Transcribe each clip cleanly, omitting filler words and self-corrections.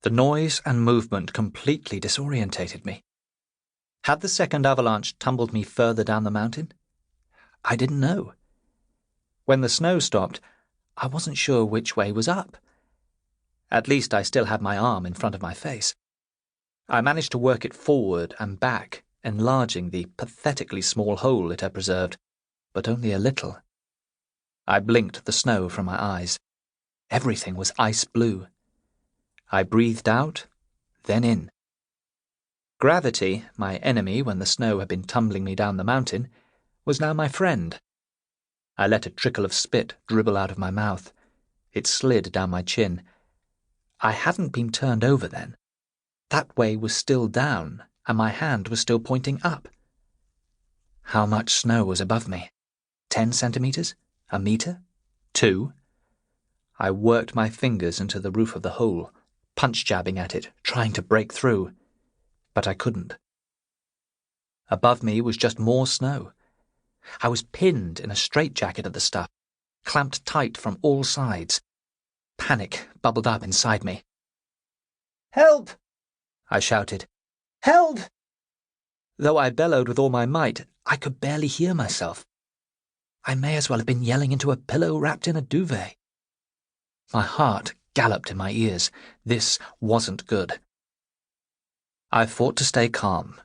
The noise and movement completely disorientated me. Had the second avalanche tumbled me further down the mountain? I didn't know. When the snow stopped, I wasn't sure which way was up. At least I still had my arm in front of my face. I managed to work it forward and back, enlarging the pathetically small hole it had preserved, but only a little. I blinked the snow from my eyes. Everything was ice blue. I breathed out, then in. Gravity, my enemy when the snow had been tumbling me down the mountain, was now my friend. I let a trickle of spit dribble out of my mouth. It slid down my chin. I hadn't been turned over then. That way was still down, and my hand was still pointing up. How much snow was above me? 10 centimeters? A meter? 2? I worked my fingers into the roof of the hole, punch-jabbing at it, trying to break through. But I couldn't. Above me was just more snow. I was pinned in a straitjacket of the stuff, clamped tight from all sides. Panic bubbled up inside me. "Help!" I shouted. "Help!" Though I bellowed with all my might, I could barely hear myself. I may as well have been yelling into a pillow wrapped in a duvet. My heart galloped in my ears. This wasn't good. I fought to stay calm.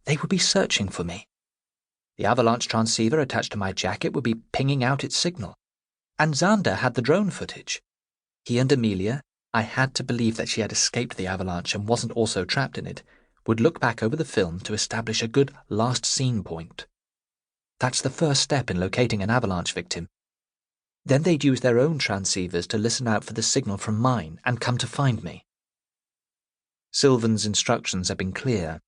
They would be searching for me. The avalanche transceiver attached to my jacket would be pinging out its signal. And Xander had the drone footage. He and Amelia, I had to believe that she had escaped the avalanche and wasn't also trapped in it, would look back over the film to establish a good last scene point. That's the first step in locating an avalanche victim. Then they'd use their own transceivers to listen out for the signal from mine and come to find me. Sylvan's instructions had been clear.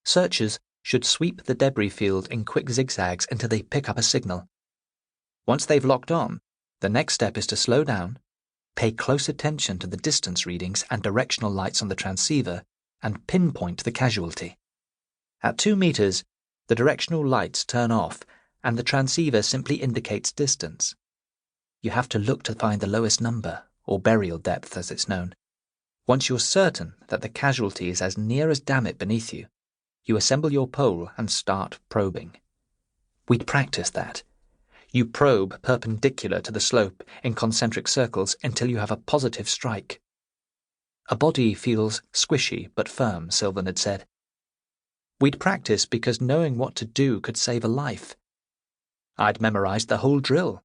Searchers should sweep the debris field in quick zigzags until they pick up a signal. Once they've locked on, the next step is to slow down, pay close attention to the distance readings and directional lights on the transceiver, and pinpoint the casualty. At 2 meters, the directional lights turn off, and the transceiver simply indicates distance. You have to look to find the lowest number, or burial depth as it's known. Once you're certain that the casualty is as near as damn it beneath you, you assemble your pole and start probing. We'd practiced that. You probe perpendicular to the slope in concentric circles until you have a positive strike. A body feels squishy but firm, Sylvan had said. We'd practice because knowing what to do could save a life. I'd memorized the whole drill.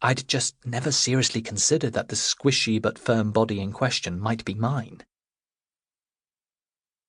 I'd just never seriously considered that the squishy but firm body in question might be mine.